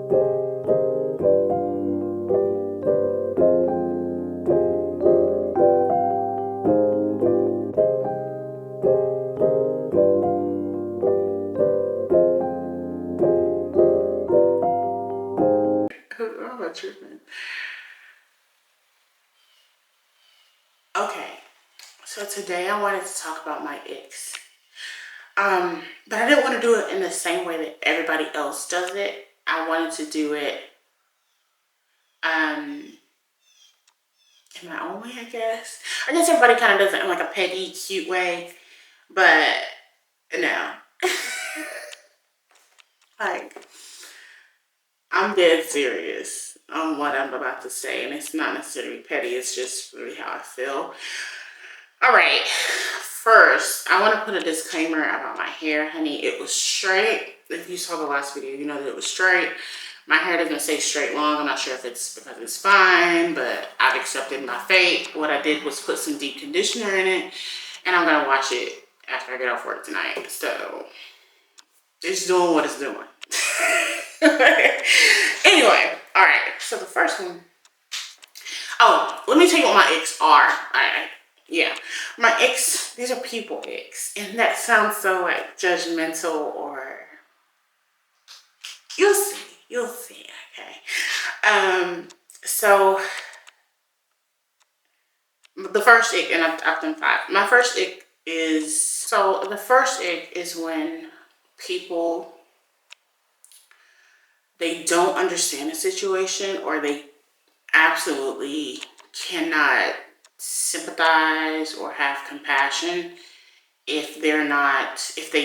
Okay, so today I wanted to talk about my icks. But I didn't want to do it in the same way that everybody else does it. I wanted to do it in my own way, I guess. I guess everybody kind of does it in like a petty, cute way, but no. Like, I'm dead serious on what I'm about to say, and it's not necessarily petty, it's just really how I feel. All right, first, I want to put a disclaimer about my hair, honey. It was straight. If you saw the last video, you know that it was straight. My hair doesn't say straight long. I'm not sure if it's because it's fine, but I've accepted my fate. What I did was put some deep conditioner in it, and I'm going to wash it after I get off work tonight. So, it's doing what it's doing. Anyway, all right. So, the first one. Oh, let me tell you what my icks are. Yeah, my icks, these are people icks, and that sounds so like judgmental, or you'll see, okay. So the first ick, and I've done 5. My first ick is, so the first ick is when people, they don't understand a situation, or they absolutely cannot sympathize or have compassion if they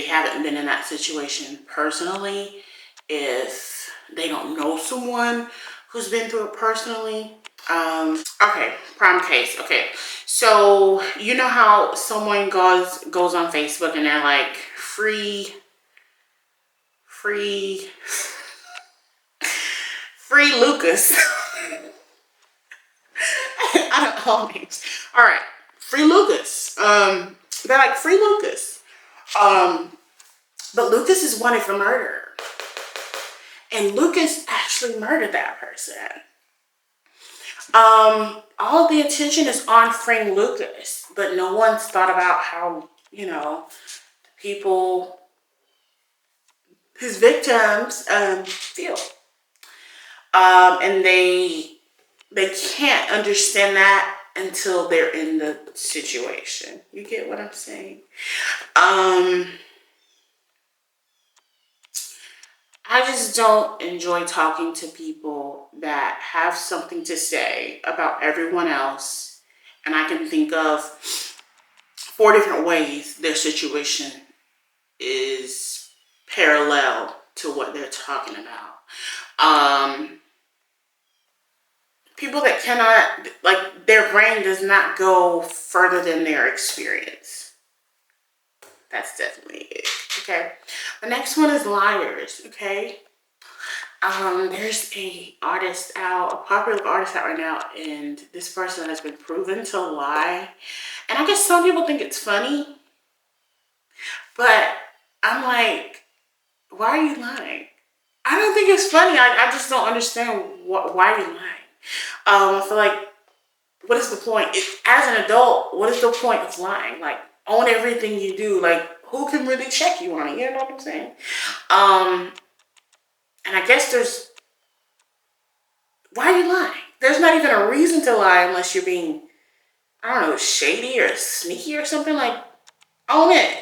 haven't been in that situation personally, if they don't know someone who's been through it personally. Okay, prime case. Okay, so you know how someone goes on Facebook and they're like, free Lucas. I don't know names. All right, free Lucas. They're like, free Lucas. But Lucas is wanted for murder, and Lucas actually murdered that person. All of the attention is on freeing Lucas, but no one's thought about how, people, his victims, feel. And they can't understand that until they're in the situation. You get what I'm saying? I just don't enjoy talking to people that have something to say about everyone else, and I can think of 4 different ways their situation is parallel to what they're talking about. People that cannot, like, their brain does not go further than their experience. That's definitely it. Okay. The next one is liars. Okay. There's a popular artist out right now, and this person has been proven to lie. And I guess some people think it's funny, but I'm like, why are you lying? I don't think it's funny. I just don't understand why you're lying. I feel like, what is the point? As an adult, what is the point of lying? Like, own everything you do. Like, who can really check you on it? You know what I'm saying? And I guess why are you lying? There's not even a reason to lie unless you're being, I don't know, shady or sneaky or something. Like, own it.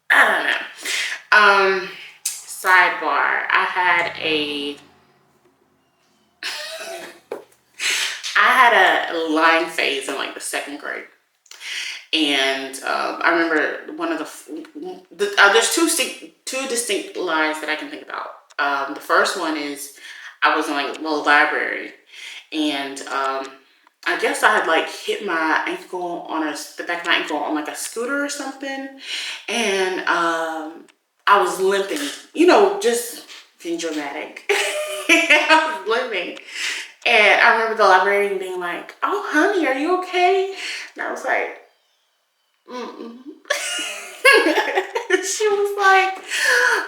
I don't know. Sidebar. I had a lying phase in like the 2nd grade. And I remember one of there's two distinct lies that I can think about. The first one is, I was in like a little library, and I guess I had like hit my ankle the back of my ankle on like a scooter or something, and I was limping, just being dramatic. I was limping, and I remember the librarian being like, "Oh, honey, are you okay?" And I was like, she was like,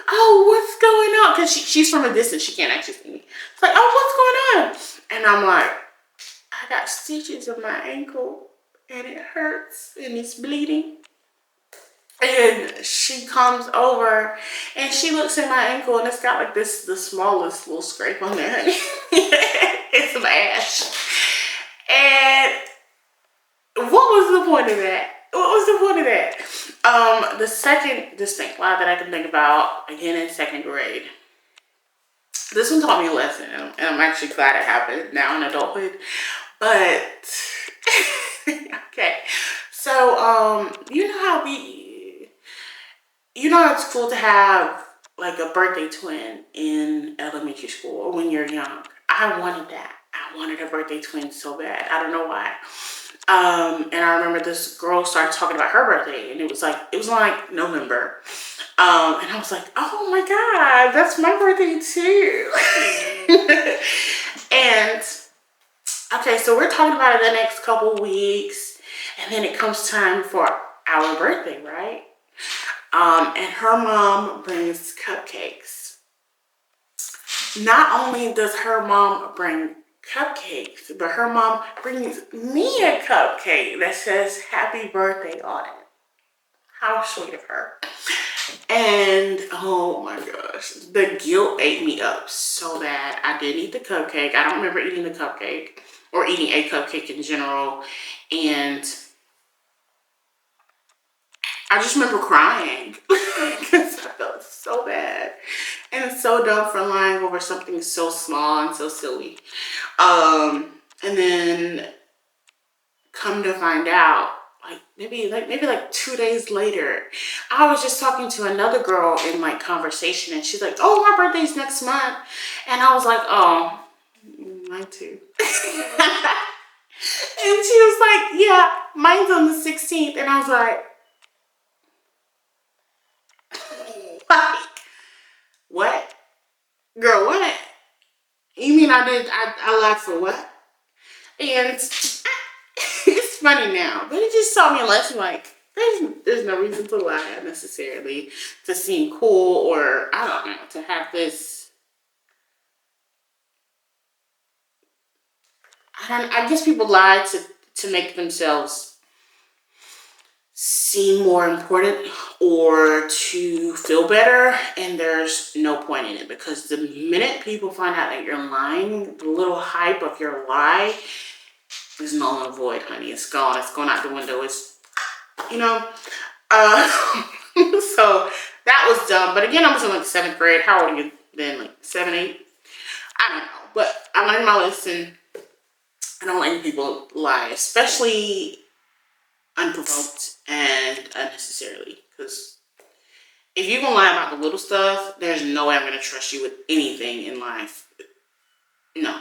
oh, what's going on? Because she's from a distance. She can't actually see me. It's like, oh, what's going on? And I'm like, I got stitches on my ankle and it hurts and it's bleeding. And she comes over and she looks at my ankle and it's got like the smallest little scrape on there. It's some ash. And what was the point of that? What was the point of that? The second distinct lie that I can think about, again in second grade. This one taught me a lesson, and I'm actually glad it happened now in adulthood. But okay, so you know how it's cool to have like a birthday twin in elementary school or when you're young. I wanted that. I wanted a birthday twin so bad. I don't know why. And I remember this girl started talking about her birthday, and it was like November. And I was like, oh my God, that's my birthday too. And okay, so we're talking about it the next couple weeks, and then it comes time for our birthday, right? And her mom brings cupcakes. Not only does her mom bring cupcakes, but her mom brings me a cupcake that says happy birthday on it. How sweet of her. And oh my gosh, the guilt ate me up so bad. I didn't eat the cupcake. I don't remember eating the cupcake or eating a cupcake in general. And I just remember crying because I felt so bad and so dumb for lying over something so small and so silly. And then come to find out, maybe 2 days later, I was just talking to another girl in like conversation, and she's like, "Oh, my birthday's next month," and I was like, "Oh, mine too." And she was like, "Yeah, mine's on the 16th," and I was like, what? Girl, what? You mean I lied for what? And it's funny now, but it just taught me a lesson. Like, there's no reason to lie necessarily to seem cool, or I don't know, to have this. I guess people lie to make themselves seem more important or to feel better, and there's no point in it, because the minute people find out that you're lying, the little hype of your lie is null and void, honey. It's gone. It's going out the window. It's, you know. So that was dumb. But again, I was in like 7th grade. How old are you then? Like 7, 8? I don't know. But I learned my lesson. I don't let people lie, especially unprovoked and unnecessarily. Because if you're going to lie about the little stuff, there's no way I'm going to trust you with anything in life. No.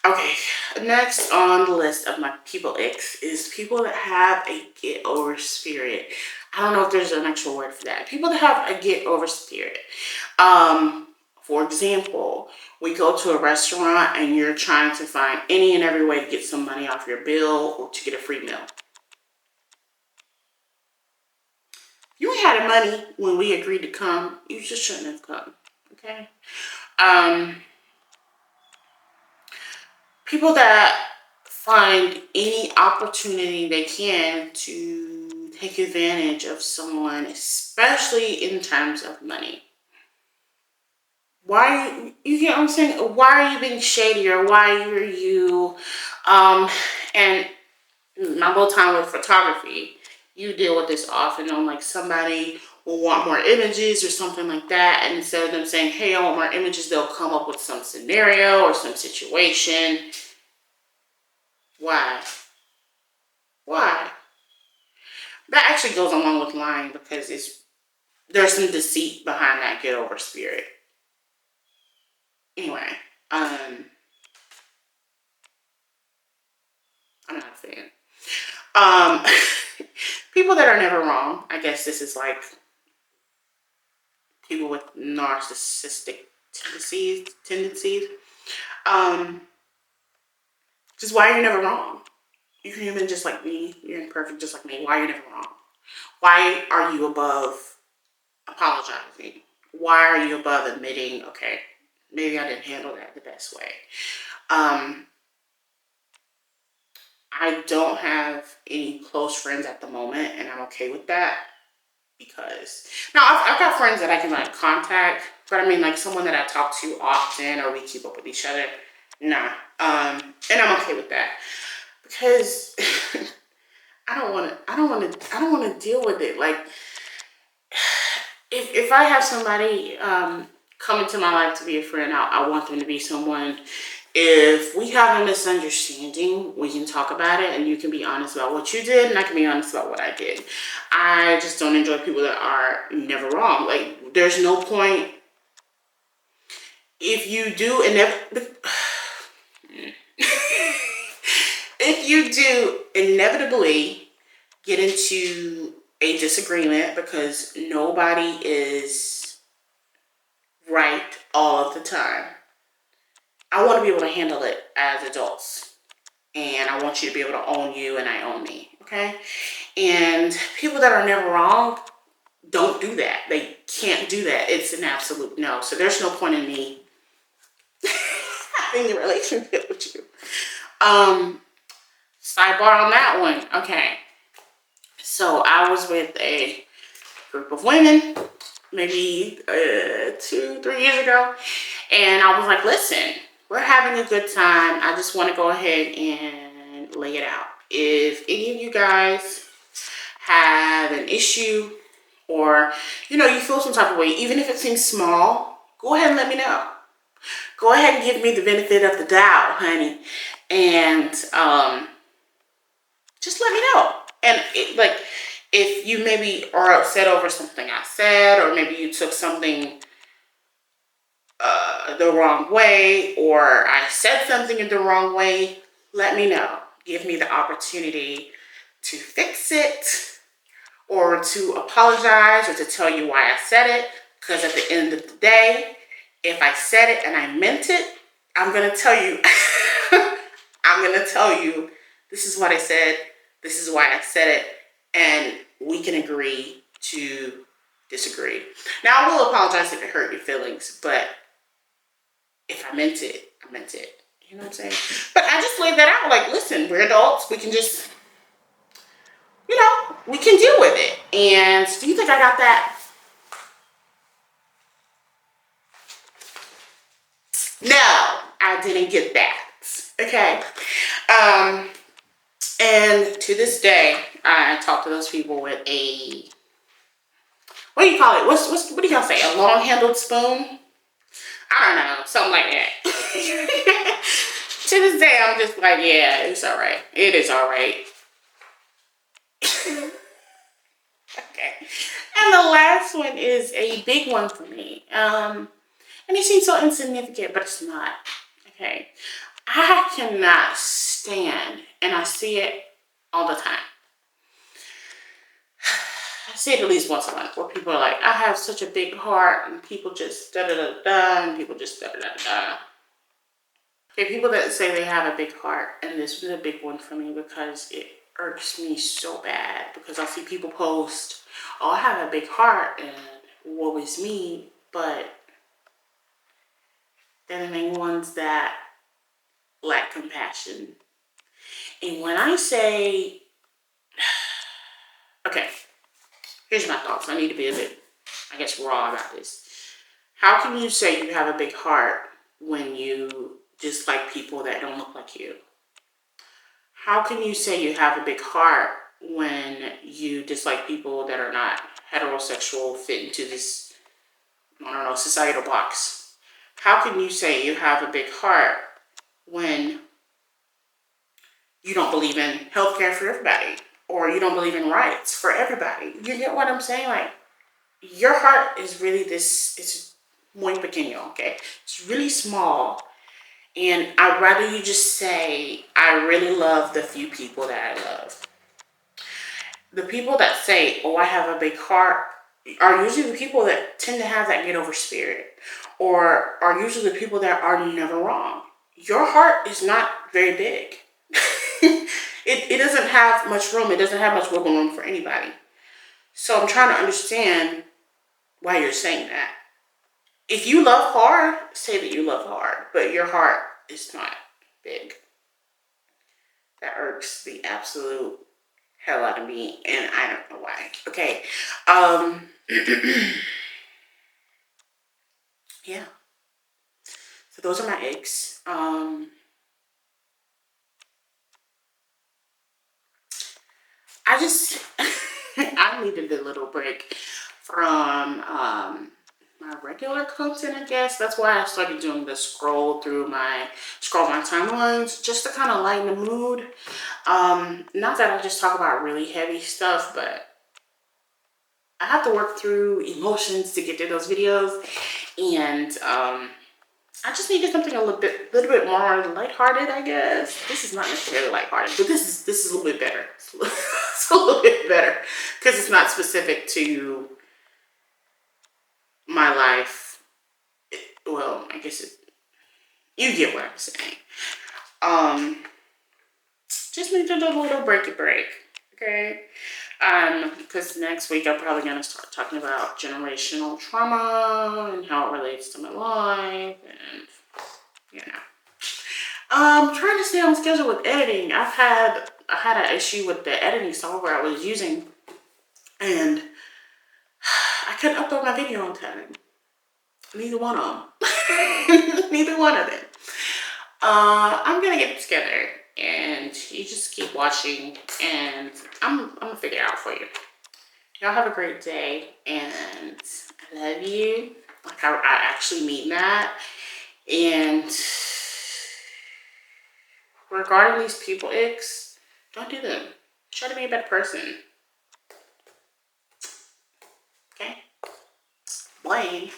Okay, next on the list of my people icks is people that have a get over spirit. I don't know if there's an actual word for that. People that have a get over spirit. For example, we go to a restaurant and you're trying to find any and every way to get some money off your bill or to get a free meal. You had money when we agreed to come. You just shouldn't have come, okay? People that find any opportunity they can to take advantage of someone, especially in terms of money. Why, you get what I'm saying? Why are you being shady, or why are you, and my whole time with photography, you deal with this often on like somebody will want more images or something like that, and instead of them saying, hey, I want more images, they'll come up with some scenario or some situation. Why? That actually goes along with lying, because there's some deceit behind that get over spirit. Anyway, I'm not a fan. People that are never wrong. I guess this is like people with narcissistic tendencies. Just why are you never wrong? You're human just like me. You're imperfect just like me. Why are you never wrong? Why are you above apologizing? Why are you above admitting, okay, maybe I didn't handle that the best way? I don't have any close friends at the moment, and I'm okay with that, because now I've got friends that I can like contact, but I mean like someone that I talk to often or we keep up with each other, nah. And I'm okay with that, because I don't want to deal with it. Like, if I have somebody come into my life to be a friend, I want them to be someone. If we have a misunderstanding, we can talk about it, and you can be honest about what you did, and I can be honest about what I did. I just don't enjoy people that are never wrong. Like, there's no point. If you do if you do inevitably get into a disagreement, because nobody is right all of the time, I want to be able to handle it as adults. And I want you to be able to own you and I own me, okay? And people that are never wrong don't do that. They can't do that. It's an absolute no. So there's no point in me having a relationship with you. Sidebar on that one. Okay. So I was with a group of women maybe 2-3 years ago. And I was like, listen, we're having a good time. I just want to go ahead and lay it out. If any of you guys have an issue, or, you know, you feel some type of way, even if it seems small, go ahead and let me know. Go ahead and give me the benefit of the doubt, honey. And just let me know. And like, if you maybe are upset over something I said, or maybe you took something the wrong way, or I said something in the wrong way, let me know. Give me the opportunity to fix it, or to apologize, or to tell you why I said it. Because at the end of the day, if I said it and I meant it, I'm going to tell you, I'm going to tell you, this is what I said, this is why I said it, and we can agree to disagree. Now, I will apologize if it hurt your feelings, but if I meant it, I meant it. You know what I'm saying? But I just laid that out. Like, listen, we're adults. We can just, you know, we can deal with it. And do you think I got that? No, I didn't get that. Okay. And to this day, I talk to those people with a, what do you call it? What do y'all say? A long-handled spoon? I don't know, something like that. To this day, I'm just like, yeah, it's all right. It is all right. Okay. And the last one is a big one for me. And it seems so insignificant, but it's not. Okay. I cannot stand, and I see it all the time. I see it at least once a month, where people are like, I have such a big heart, and people just da-da-da-da, and people just da-da-da-da. Okay, people that say they have a big heart, and this was a big one for me, because it irks me so bad, because I see people post, oh, I have a big heart, and woe is me, but they're the main ones that lack compassion. And when I say, okay, here's my thoughts. I need to be a bit, I guess, raw about this. How can you say you have a big heart when you dislike people that don't look like you? How can you say you have a big heart when you dislike people that are not heterosexual, fit into this, I don't know, societal box? How can you say you have a big heart when you don't believe in healthcare for everybody, or you don't believe in rights for everybody? You get what I'm saying? Like, your heart is really this, it's muy pequeño, okay? It's really small. And I'd rather you just say, I really love the few people that I love. The people that say, oh, I have a big heart, are usually the people that tend to have that get over spirit, or are usually the people that are never wrong. Your heart is not very big. It doesn't have much room. It doesn't have much wiggle room for anybody. So I'm trying to understand why you're saying that. If you love hard, say that you love hard, but your heart is not big. That irks the absolute hell out of me, and I don't know why. Okay. Yeah. So those are my icks. I just I needed a little break from my regular content, I guess. That's why I started doing the scroll my timelines, just to kind of lighten the mood. Not that I just talk about really heavy stuff, but I have to work through emotions to get to those videos, and I just needed something a little bit more lighthearted, I guess. This is not necessarily lighthearted, but this is a little bit better. It's a little bit better because it's not specific to my life. Well, I guess you get what I'm saying. Just needed a little break, okay? Because next week I'm probably gonna start talking about generational trauma and how it relates to my life, and you know. Trying to stay on schedule with editing. I had an issue with the editing software I was using, and I couldn't upload my video on time. Neither one of them. Neither one of them. I'm gonna get it together, and you just keep watching, and I'm gonna figure it out for you. Y'all have a great day, and I love you. Like I actually mean that. And regarding these people icks, don't do them. Try to be a better person. Okay? Blame.